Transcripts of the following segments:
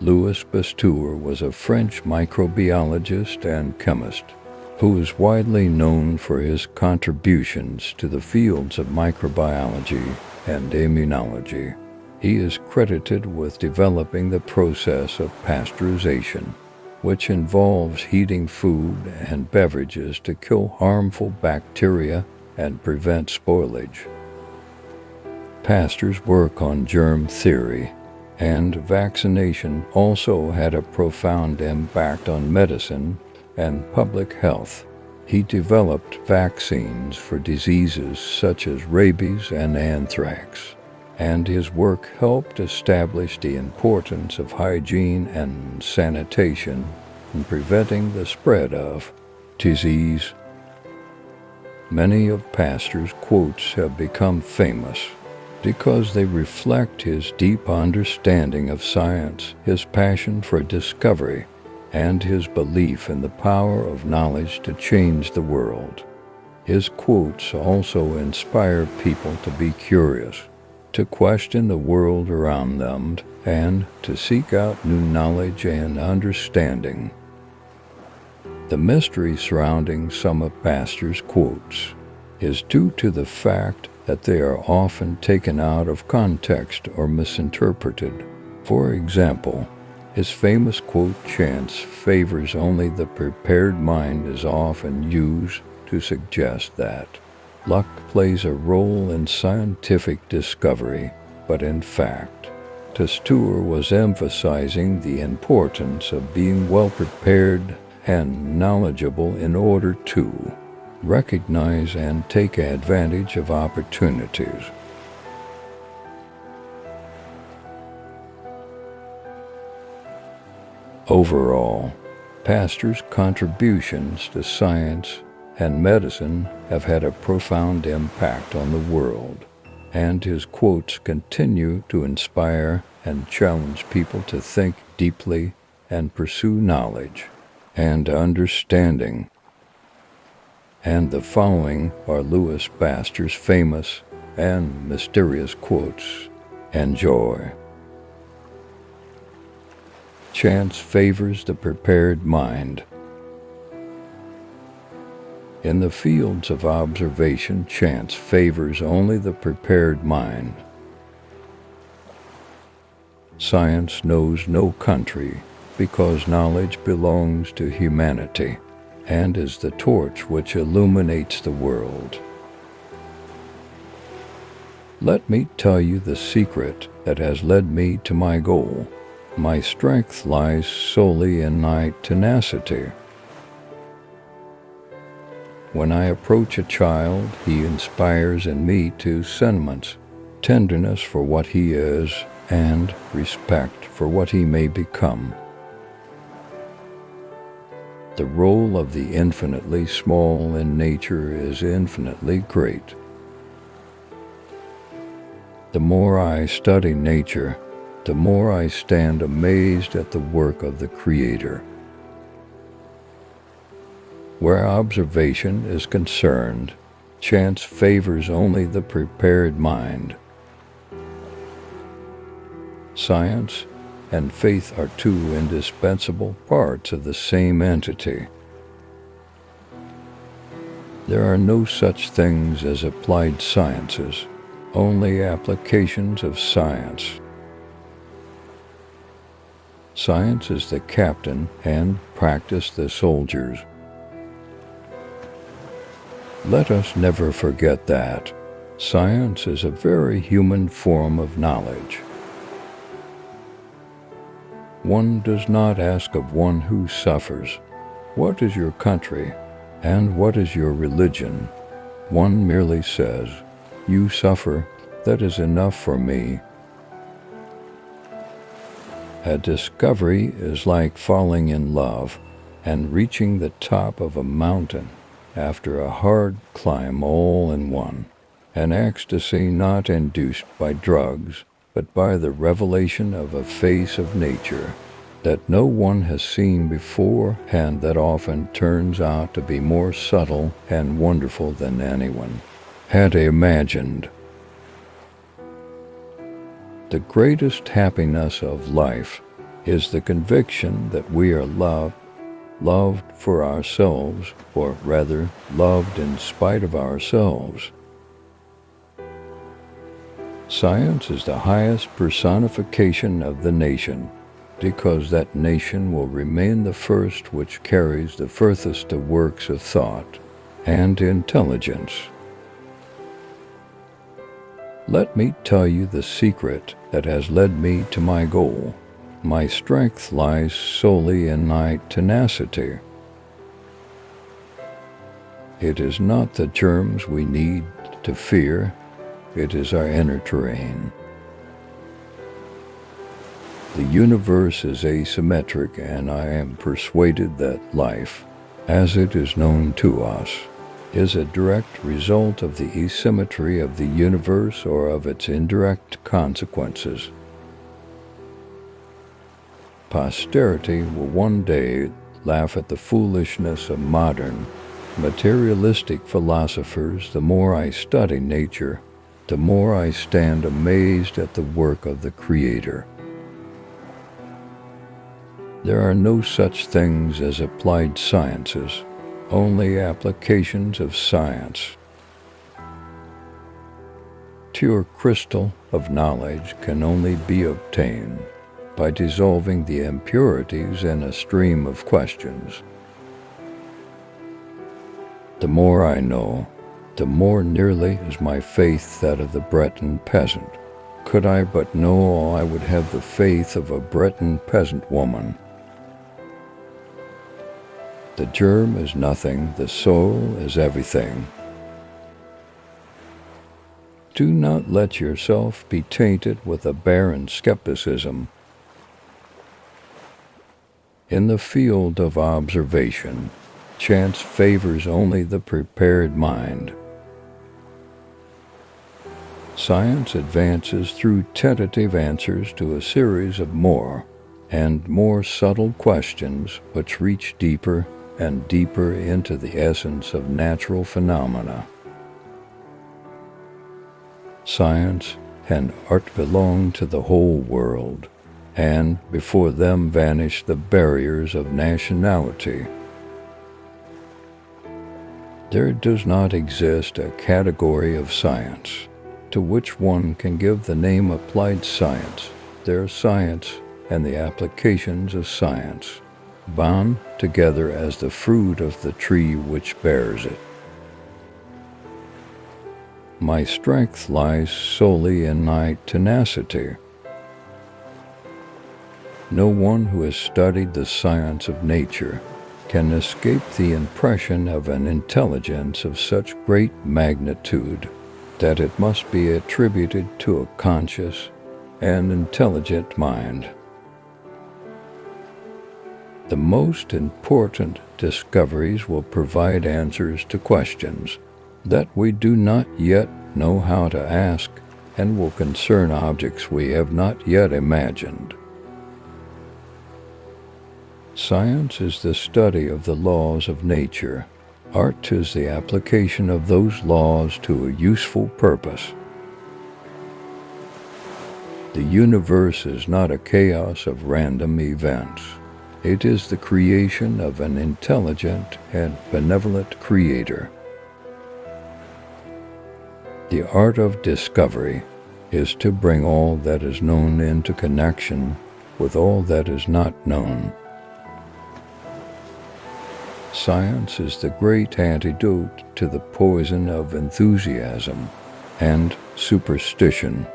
Louis Pasteur was a French microbiologist and chemist who is widely known for his contributions to the fields of microbiology and immunology. He is credited with developing the process of pasteurization, which involves heating food and beverages to kill harmful bacteria and prevent spoilage. Pasteur's work on germ theory and vaccination also had a profound impact on medicine and public health. He developed vaccines for diseases such as rabies and anthrax, and his work helped establish the importance of hygiene and sanitation in preventing the spread of disease. Many of Pasteur's quotes have become famous because they reflect his deep understanding of science, his passion for discovery, and his belief in the power of knowledge to change the world. His quotes also inspire people to be curious, to question the world around them, and to seek out new knowledge and understanding. The mystery surrounding some of Pasteur's quotes is due to the fact that they are often taken out of context or misinterpreted. For example, his famous quote, "Chance favors only the prepared mind," is often used to suggest that luck plays a role in scientific discovery, but in fact, Pasteur was emphasizing the importance of being well-prepared and knowledgeable in order to recognize and take advantage of opportunities. Overall, Pasteur's contributions to science and medicine have had a profound impact on the world, and his quotes continue to inspire and challenge people to think deeply and pursue knowledge and understanding. And the following are Louis Pasteur's famous and mysterious quotes. Enjoy. Chance favors the prepared mind. In the fields of observation, chance favors only the prepared mind. Science knows no country because knowledge belongs to humanity and is the torch which illuminates the world. Let me tell you the secret that has led me to my goal. My strength lies solely in my tenacity. When I approach a child, he inspires in me two sentiments: tenderness for what he is and respect for what he may become. The role of the infinitely small in nature is infinitely great. The more I study nature, the more I stand amazed at the work of the Creator. Where observation is concerned, chance favors only the prepared mind. Science and faith are two indispensable parts of the same entity. There are no such things as applied sciences, only applications of science. Science is the captain and practice the soldiers. Let us never forget that science is a very human form of knowledge. One does not ask of one who suffers, "What is your country, and what is your religion?" One merely says, "You suffer, that is enough for me." A discovery is like falling in love and reaching the top of a mountain after a hard climb all in one, an ecstasy not induced by drugs, but by the revelation of a face of nature that no one has seen before and that often turns out to be more subtle and wonderful than anyone had imagined. The greatest happiness of life is the conviction that we are loved for ourselves, or rather, loved in spite of ourselves. Science is the highest personification of the nation, because that nation will remain the first which carries the furthest of works of thought and intelligence. Let me tell you the secret that has led me to my goal. My strength lies solely in my tenacity. It is not the germs we need to fear, it is our inner terrain. The universe is asymmetric, and I am persuaded that life, as it is known to us, is a direct result of the asymmetry of the universe or of its indirect consequences. Posterity will one day laugh at the foolishness of modern, materialistic philosophers. The more I study nature, the more I stand amazed at the work of the Creator. There are no such things as applied sciences, only applications of science. Pure crystal of knowledge can only be obtained by dissolving the impurities in a stream of questions. The more I know, the more nearly is my faith that of the Breton peasant. Could I but know all, I would have the faith of a Breton peasant woman. The germ is nothing, the soul is everything. Do not let yourself be tainted with a barren skepticism. In the field of observation, chance favors only the prepared mind. Science advances through tentative answers to a series of more and more subtle questions which reach deeper and deeper into the essence of natural phenomena. Science and art belong to the whole world, and before them vanish the barriers of nationality. There does not exist a category of science to which one can give the name applied science. There is science and the applications of science, bound together as the fruit of the tree which bears it. My strength lies solely in my tenacity. No one who has studied the science of nature can escape the impression of an intelligence of such great magnitude that it must be attributed to a conscious and intelligent mind. The most important discoveries will provide answers to questions that we do not yet know how to ask, and will concern objects we have not yet imagined. Science is the study of the laws of nature. Art is the application of those laws to a useful purpose. The universe is not a chaos of random events. It is the creation of an intelligent and benevolent Creator. The art of discovery is to bring all that is known into connection with all that is not known. Science is the great antidote to the poison of enthusiasm and superstition.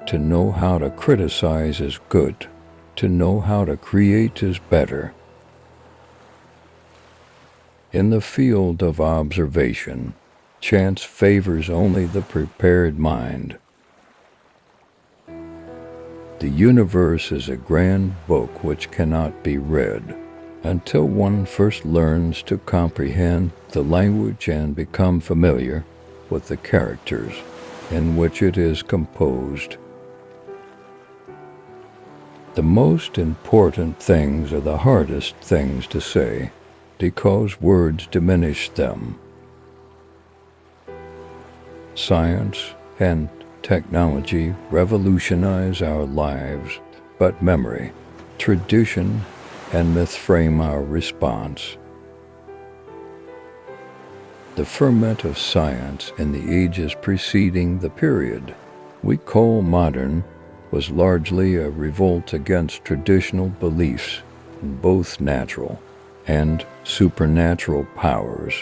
To know how to criticize is good. To know how to create is better. In the field of observation, chance favors only the prepared mind. The universe is a grand book which cannot be read until one first learns to comprehend the language and become familiar with the characters in which it is composed. The most important things are the hardest things to say, because words diminish them. Science and technology revolutionize our lives, but memory, tradition, and myth frame our response. The ferment of science in the ages preceding the period we call modern was largely a revolt against traditional beliefs in both natural and supernatural powers.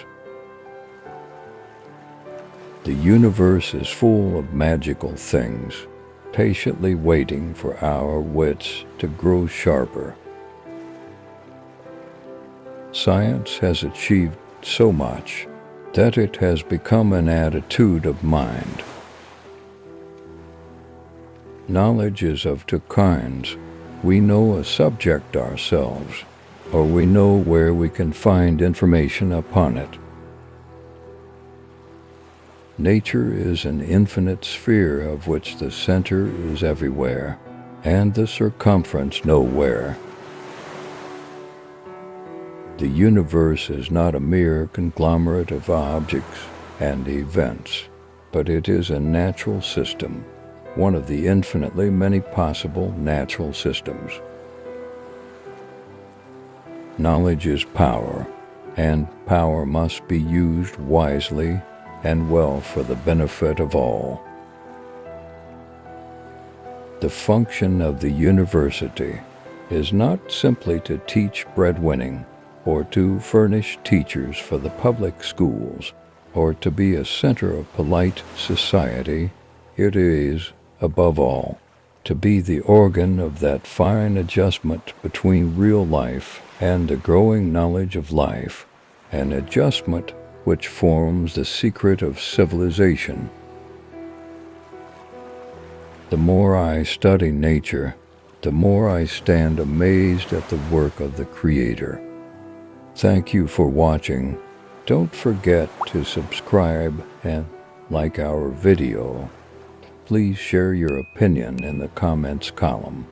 The universe is full of magical things, patiently waiting for our wits to grow sharper. Science has achieved so much that it has become an attitude of mind. Knowledge is of two kinds. We know a subject ourselves, or we know where we can find information upon it. Nature is an infinite sphere of which the center is everywhere, and the circumference nowhere. The universe is not a mere conglomerate of objects and events, but it is a natural system, one of the infinitely many possible natural systems. Knowledge is power, and power must be used wisely and well for the benefit of all. The function of the university is not simply to teach breadwinning, or to furnish teachers for the public schools, or to be a center of polite society. It is, above all, to be the organ of that fine adjustment between real life and the growing knowledge of life, an adjustment which forms the secret of civilization. The more I study nature, the more I stand amazed at the work of the Creator. Thank you for watching. Don't forget to subscribe and like our video. Please share your opinion in the comments column.